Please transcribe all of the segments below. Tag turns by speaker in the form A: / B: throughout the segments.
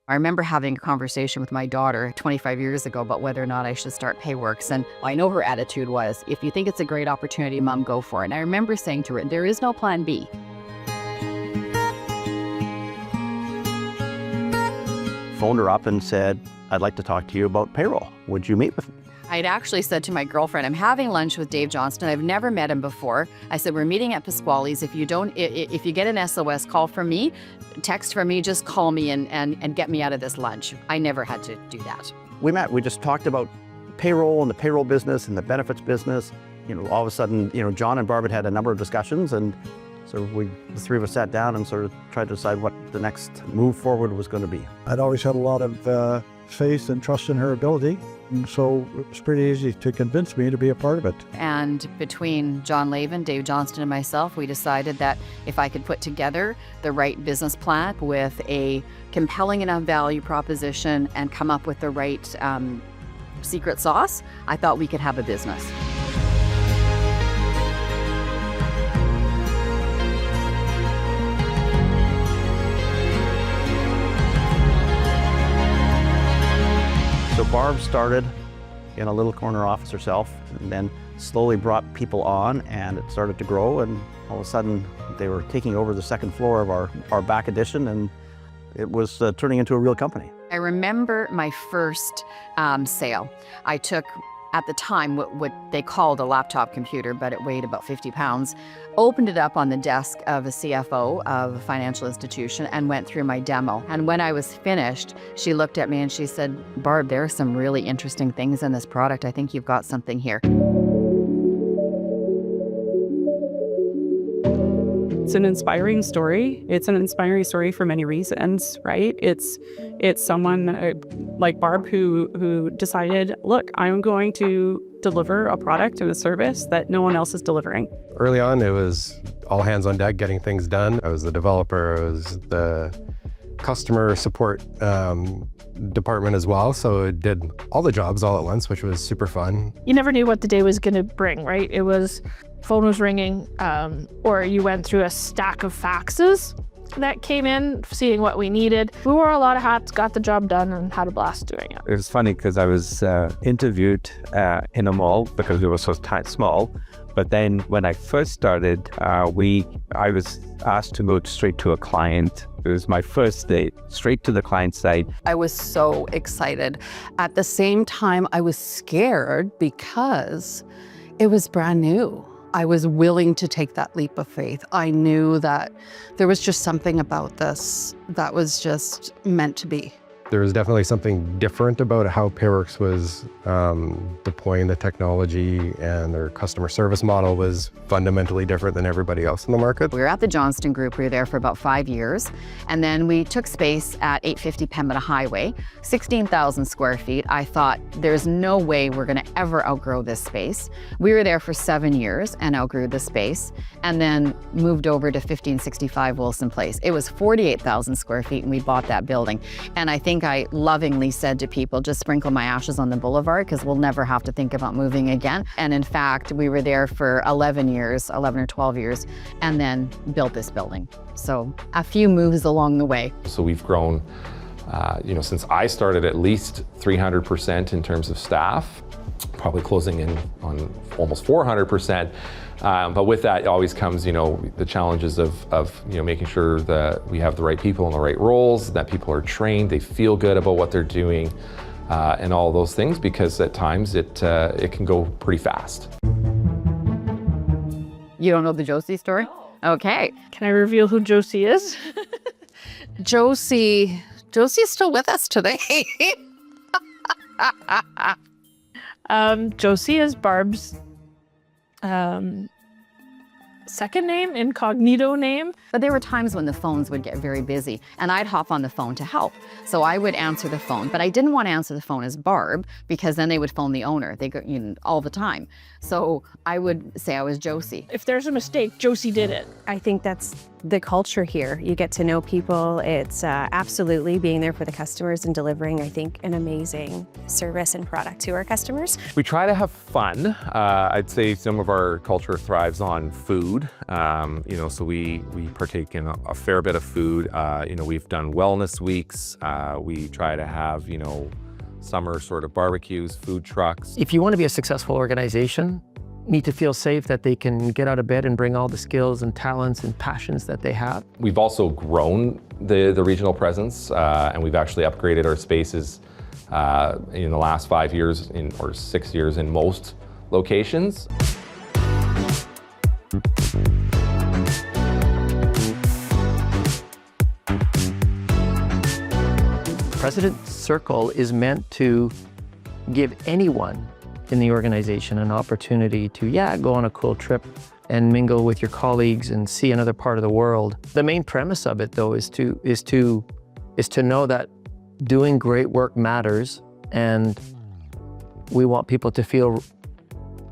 A: I remember having a conversation with my daughter 25 years ago about whether or not I should start Payworks. And I know her attitude was, if you think it's a great opportunity, Mom, go for it. And I remember saying to her, there is no plan B.
B: Phoned her up and said, I'd like to talk to you about payroll. Would you meet with me?
A: I'd actually said to my girlfriend, I'm having lunch with Dave Johnston. I've never met him before. I said, we're meeting at Pasquale's. If you get an SOS call from me, text from me, just call me and get me out of this lunch. I never had to do that.
B: We met, we just talked about payroll and the payroll business and the benefits business. All of a sudden, John and Barb had a number of discussions, and so the three of us sat down and sort of tried to decide what the next move forward was going to be.
C: I'd always had a lot of faith and trust in her ability. And so it was pretty easy to convince me to be a part of it.
A: And between John Lavin, Dave Johnston, and myself, we decided that if I could put together the right business plan with a compelling enough value proposition and come up with the right secret sauce, I thought we could have a business.
B: So Barb started in a little corner office herself, and then slowly brought people on, and it started to grow, and all of a sudden they were taking over the second floor of our back addition, and it was turning into a real company.
A: I remember my first sale. I took, at the time, what they called a laptop computer, but it weighed about 50 pounds, opened it up on the desk of a CFO of a financial institution and went through my demo. And when I was finished, she looked at me and she said, Barb, there are some really interesting things in this product. I think you've got something here.
D: It's an inspiring story. It's an inspiring story for many reasons, right? It's someone like Barb who decided, look, I'm going to deliver a product and a service that no one else is delivering.
E: Early on, it was all hands on deck getting things done. I was the developer, I was the customer support department as well. So it did all the jobs all at once, which was super fun.
F: You never knew what the day was going to bring, right? It was, phone was ringing, or you went through a stack of faxes that came in, seeing what we needed. We wore a lot of hats, got the job done, and had a blast doing it.
G: It was funny because I was interviewed in a mall because it was so small. But then when I first started, I was asked to go straight to a client. It was my first day, straight to the client site.
H: I was so excited. At the same time, I was scared because it was brand new. I was willing to take that leap of faith. I knew that there was just something about this that was just meant to be.
E: There was definitely something different about how Payworks was deploying the technology, and their customer service model was fundamentally different than everybody else in the market.
A: We were at the Johnston Group. We were there for about 5 years. And then we took space at 850 Pembina Highway, 16,000 square feet. I thought, there's no way we're going to ever outgrow this space. We were there for 7 years and outgrew the space, and then moved over to 1565 Wilson Place. It was 48,000 square feet, and we bought that building. And I think I lovingly said to people, just sprinkle my ashes on the boulevard because we'll never have to think about moving again. And in fact, we were there for 11 or 12 years, and then built this building. So a few moves along the way.
I: So we've grown, since I started, at least 300% in terms of staff, probably closing in on almost 400%. But with that always comes, the challenges of making sure that we have the right people in the right roles, that people are trained, they feel good about what they're doing, and all those things, because at times it can go pretty fast.
A: You don't know the Josie story? No. Okay.
F: Can I reveal who Josie is?
H: Josie's still with us today.
F: Josie is Barb's second name, incognito name.
A: But there were times when the phones would get very busy, and I'd hop on the phone to help. So I would answer the phone, but I didn't want to answer the phone as Barb, because then they would phone the owner. They go, all the time. So I would say I was Josie.
F: If there's a mistake, Josie did it.
J: I think that's the culture here. You get to know people. It's absolutely being there for the customers and delivering, I think, an amazing service and product to our customers.
I: We try to have fun. I'd say some of our culture thrives on food. So we partake in a fair bit of food. We've done wellness weeks. We try to have, summer sort of barbecues, food trucks.
K: If you want to be a successful organization, need to feel safe that they can get out of bed and bring all the skills and talents and passions that they have.
I: We've also grown the regional presence, and we've actually upgraded our spaces in the last 5 years or 6 years in most locations.
K: President's Circle is meant to give anyone in the organization an opportunity to, go on a cool trip and mingle with your colleagues and see another part of the world. The main premise of it, though, is to know that doing great work matters, and we want people to feel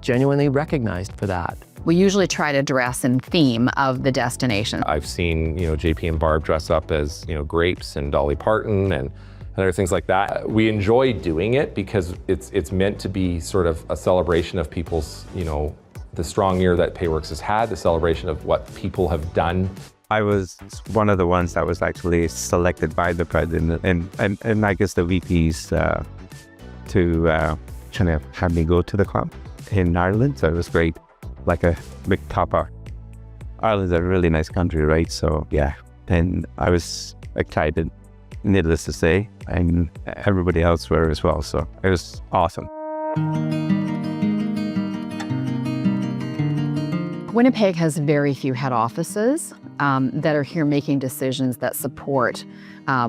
K: genuinely recognized for that.
A: We usually try to dress in theme of the destination.
I: I've seen, JP and Barb dress up as, grapes and Dolly Parton and other things like that. We enjoy doing it because it's meant to be sort of a celebration of people's, the strong year that Payworks has had, the celebration of what people have done.
G: I was one of the ones that was actually selected by the president and I guess the VPs to kind of have me go to the club in Ireland. So it was great, like a big top-up. Ireland's a really nice country, right? So yeah, and I was excited, needless to say, and everybody else were as well. So it was awesome.
A: Winnipeg has very few head offices that are here making decisions that support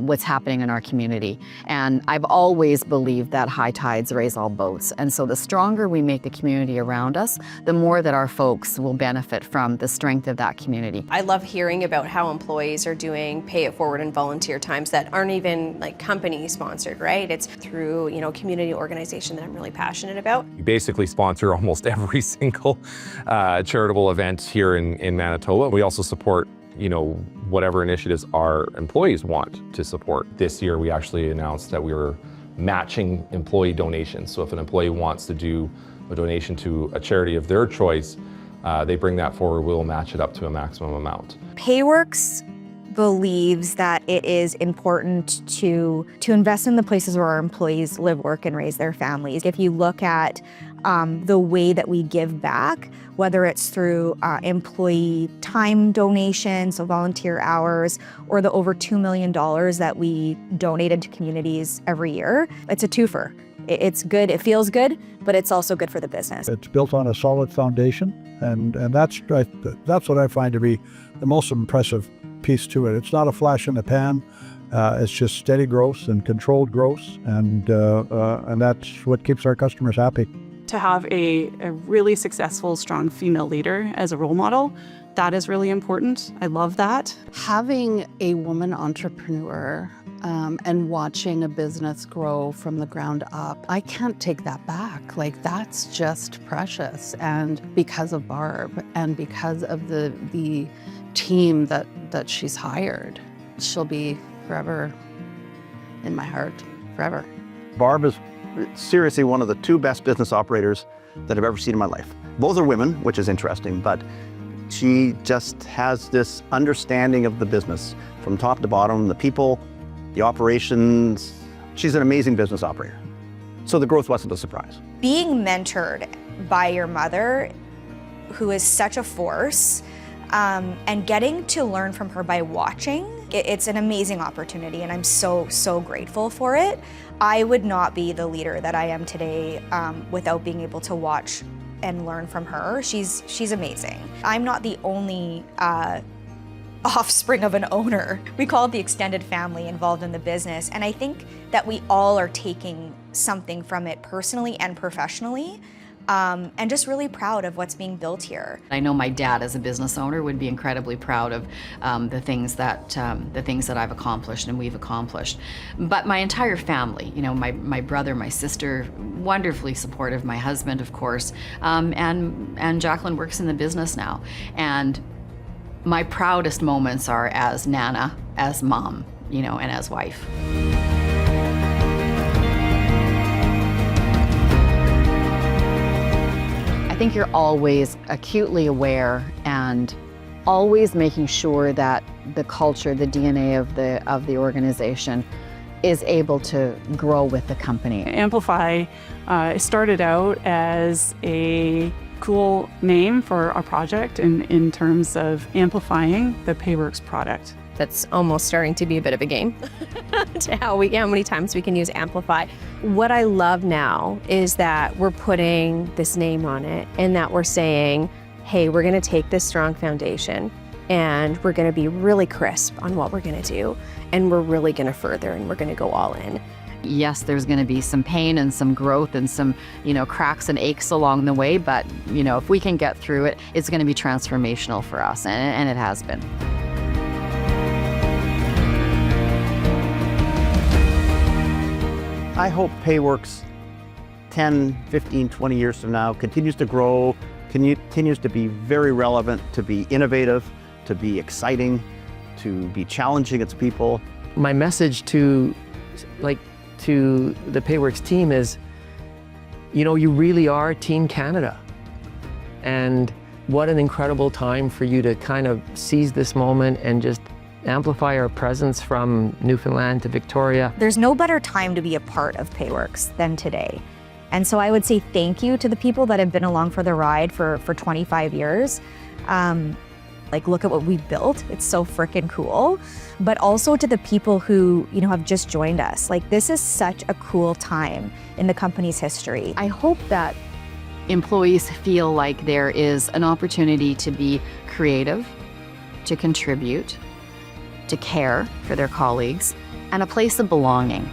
A: what's happening in our community. And I've always believed that high tides raise all boats. And so the stronger we make the community around us, the more that our folks will benefit from the strength of that community.
J: I love hearing about how employees are doing pay it forward and volunteer times that aren't even like company sponsored, right? It's through, community organization that I'm really passionate about.
I: We basically sponsor almost every single charitable event here in Manitoba. We also support whatever initiatives our employees want to support. This year, we actually announced that we were matching employee donations. So if an employee wants to do a donation to a charity of their choice, they bring that forward, we'll match it up to a maximum amount.
L: Payworks believes that it is important to invest in the places where our employees live, work, and raise their families. If you look at the way that we give back, whether it's through employee time donations, so volunteer hours, or the over $2 million that we donated to communities every year, it's a twofer. It's good, it feels good, but it's also good for the business.
C: It's built on a solid foundation, and that's what I find to be the most impressive piece to it. It's not a flash in the pan. It's just steady growth and controlled growth, and that's what keeps our customers happy.
D: To have a really successful, strong female leader as a role model, that is really important. I love that.
H: Having a woman entrepreneur and watching a business grow from the ground up, I can't take that back. Like, that's just precious. And because of Barb and because of the team that she's hired, she'll be forever in my heart, forever.
B: Barb is seriously one of the two best business operators that I've ever seen in my life. Both are women, which is interesting, but she just has this understanding of the business from top to bottom, the people, the operations. She's an amazing business operator. So the growth wasn't a surprise.
L: Being mentored by your mother, who is such a force, and getting to learn from her by watching, it's an amazing opportunity, and I'm so grateful for it. I would not be the leader that I am today without being able to watch and learn from her. She's amazing. I'm not the only offspring of an owner. We call it the extended family involved in the business, and I think that we all are taking something from it personally and professionally. And just really proud of what's being built here.
A: I know my dad, as a business owner, would be incredibly proud of the things that I've accomplished and we've accomplished. But my entire family, my brother, my sister, wonderfully supportive. My husband, of course, and Jacqueline works in the business now, and My proudest moments are as Nana, as mom, you know, and as wife. I think you're always acutely aware and always making sure that the culture, the DNA of the organization is able to grow with the company.
D: Amplify started out as a cool name for our project in terms of amplifying the Payworks product.
J: That's almost starting to be a bit of a game to how many times we can use amplify. What I love now is that we're putting this name on it and that we're saying, hey, we're gonna take this strong foundation and we're gonna be really crisp on what we're gonna do, and we're really gonna further and we're gonna go all in.
A: Yes, there's going to be some pain and some growth and some, you know, cracks and aches along the way, but, you know, if we can get through it, it's going to be transformational for us, and it has been.
B: I hope Payworks 10, 15, 20 years from now continues to grow, continues to be very relevant, to be innovative, to be exciting, to be challenging its people.
K: My message to the Payworks team is, you know, you really are Team Canada. And what an incredible time for you to kind of seize this moment and just amplify our presence from Newfoundland to Victoria.
L: There's no better time to be a part of Payworks than today. And so I would say thank you to the people that have been along for the ride for 25 years. Like, look at what we built. It's so freaking cool. But also to the people who, you know, have just joined us. Like, this is such a cool time in the company's history.
A: I hope that employees feel like there is an opportunity to be creative, to contribute, to care for their colleagues, and a place of belonging.